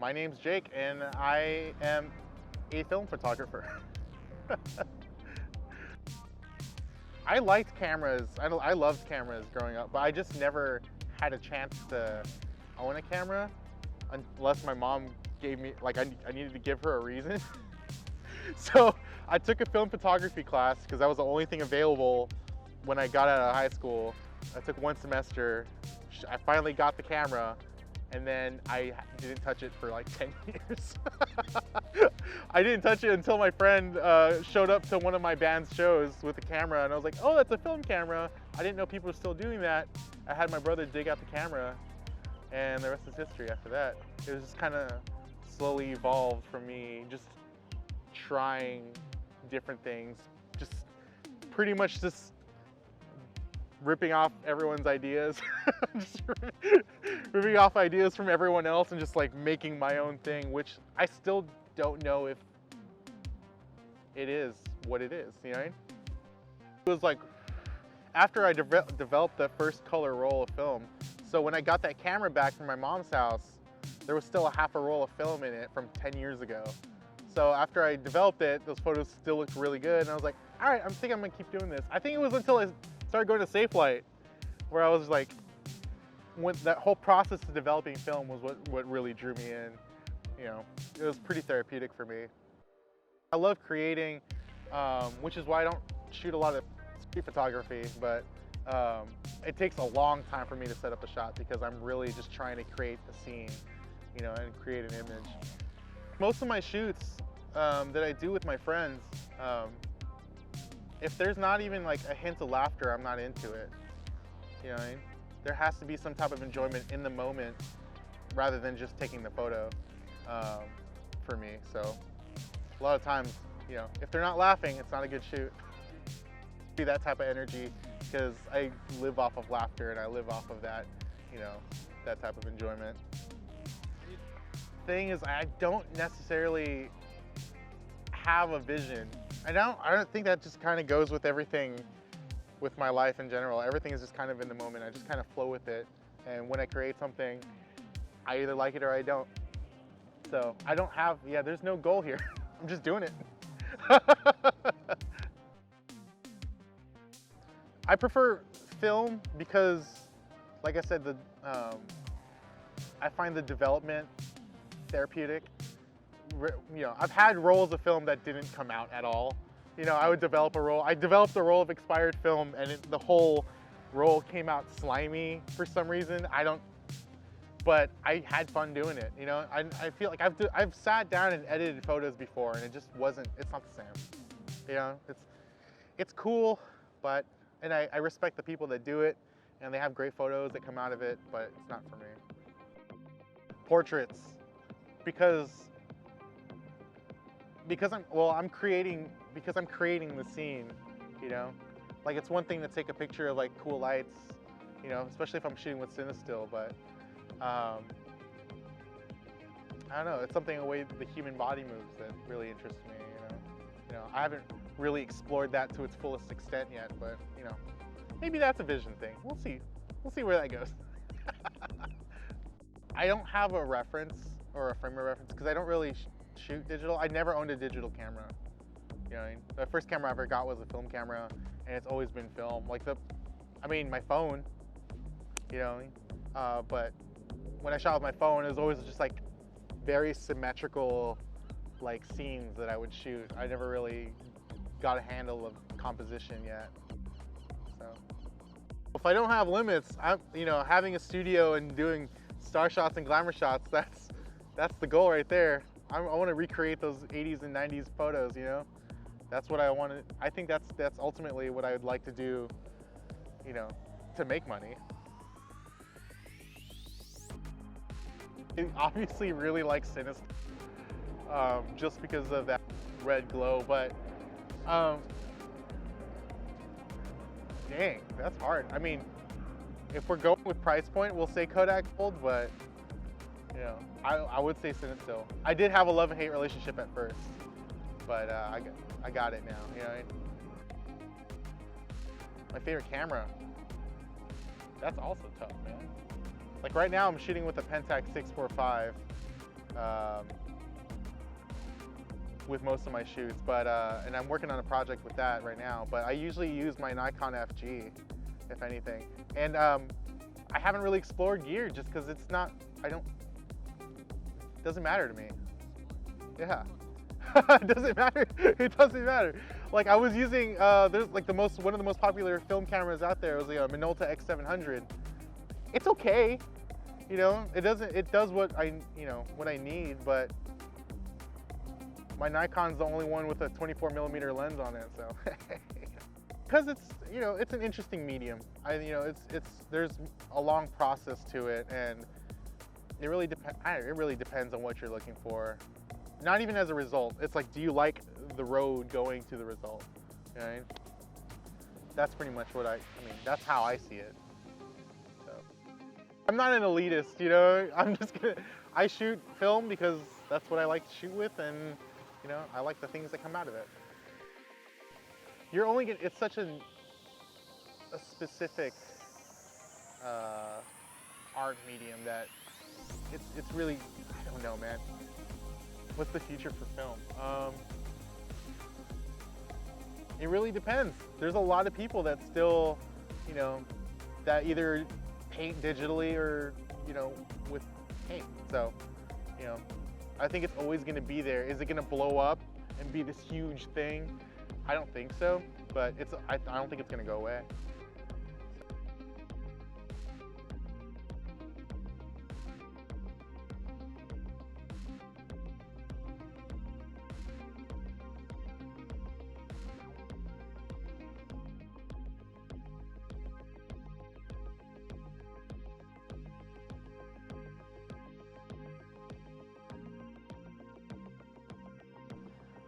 My name's Jake, and I am a film photographer. I liked cameras. I loved cameras growing up, but I just never had a chance to own a camera unless my mom gave me, like, I needed to give her a reason. So I took a film photography class because that was the only thing available when I got out of high school. I took one semester. I finally got the camera, and then I didn't touch it for like 10 years. I didn't touch it until my friend showed up to one of my band's shows with a camera, and I was like, oh, that's a film camera. I didn't know people were still doing that. I had my brother dig out the camera, and the rest is history after that. It was just kind of slowly evolved from me just trying different things, just pretty much just ripping off everyone's ideas, just ripping off ideas from everyone else and just like making my own thing, which I still don't know if it is what it is, you know what I mean? It was like after I developed the first color roll of film, so when I got that camera back from my mom's house, there was still a half a roll of film in it from 10 years ago. So after I developed it, those photos still looked really good, and I was like, all right, I think I'm gonna keep doing this. I think it was until I started going to Safelight where I was like, when that whole process of developing film was what really drew me in. You know, it was pretty therapeutic for me. I love creating, which is why I don't shoot a lot of street photography, but it takes a long time for me to set up a shot because I'm really just trying to create a scene, you know, and create an image. Most of my shoots that I do with my friends, if there's not even like a hint of laughter, I'm not into it. You know what I mean? There has to be some type of enjoyment in the moment rather than just taking the photo for me. So a lot of times, you know, if they're not laughing, it's not a good shoot. Be that type of energy because I live off of laughter and I live off of that, you know, that type of enjoyment. Thing is, I don't necessarily have a vision. I don't think that just kind of goes with everything with my life in general. Everything is just kind of in the moment. I just kind of flow with it. And when I create something, I either like it or I don't. So I don't have, there's no goal here. I'm just doing it. I prefer film because, like I said, I find the development therapeutic. You know, I've had rolls of film that didn't come out at all. You know, I would develop a roll. I developed a roll of expired film, and the whole roll came out slimy for some reason. But I had fun doing it. You know, I feel like I've sat down and edited photos before, and it just wasn't. It's not the same. You know, it's cool, but I respect the people that do it, and they have great photos that come out of it. But it's not for me. Portraits. Because I'm creating the scene, you know? Like, it's one thing to take a picture of like cool lights, you know, especially if I'm shooting with CineStill, but I don't know, it's something, the way the human body moves that really interests me, you know? I haven't really explored that to its fullest extent yet, but you know, maybe that's a vision thing. We'll see where that goes. I don't have a reference or a frame of reference because I don't really shoot digital. I never owned a digital camera. You know what I mean? The first camera I ever got was a film camera, and it's always been film. Like my phone, you know what I mean? But when I shot with my phone, it was always just like very symmetrical like scenes that I would shoot. I never really got a handle of composition yet. So if I don't have limits, you know, having a studio and doing star shots and glamour shots, that's the goal right there. I want to recreate those 80s and 90s photos, you know? That's what I want to, I think that's ultimately what I would like to do, you know, to make money. I obviously really like CineStill, just because of that red glow, but dang, that's hard. I mean, if we're going with price point, we'll say Kodak Gold, but you know, I would say CineStill. I did have a love-and-hate relationship at first, but I got it now, you know what I mean? My favorite camera. That's also tough, man. Like right now I'm shooting with a Pentax 645, with most of my shoots, but and I'm working on a project with that right now. But I usually use my Nikon FG, if anything, and I haven't really explored gear just because it's not. It doesn't matter to me. Yeah. It doesn't matter. It doesn't matter. Like I was using, there's like one of the most popular film cameras out there was a Minolta X700. It's okay, you know. It does what what I need, but my Nikon's the only one with a 24mm lens on it, so. Because it's an interesting medium. There's a long process to it, and it really depends on what you're looking for. Not even as a result. It's like, do you like the road going to the result? Right? That's pretty much what that's how I see it. So, I'm not an elitist, you know? I shoot film because that's what I like to shoot with, and I like the things that come out of it. It's such a specific art medium that it's really, I don't know, man. What's the future for film? It really depends. There's a lot of people that still, that either paint digitally or, with paint. So, I think it's always going to be there. Is it going to blow up and be this huge thing? I don't think so, but I don't think it's going to go away.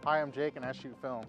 Hi, I'm Jake and I shoot film.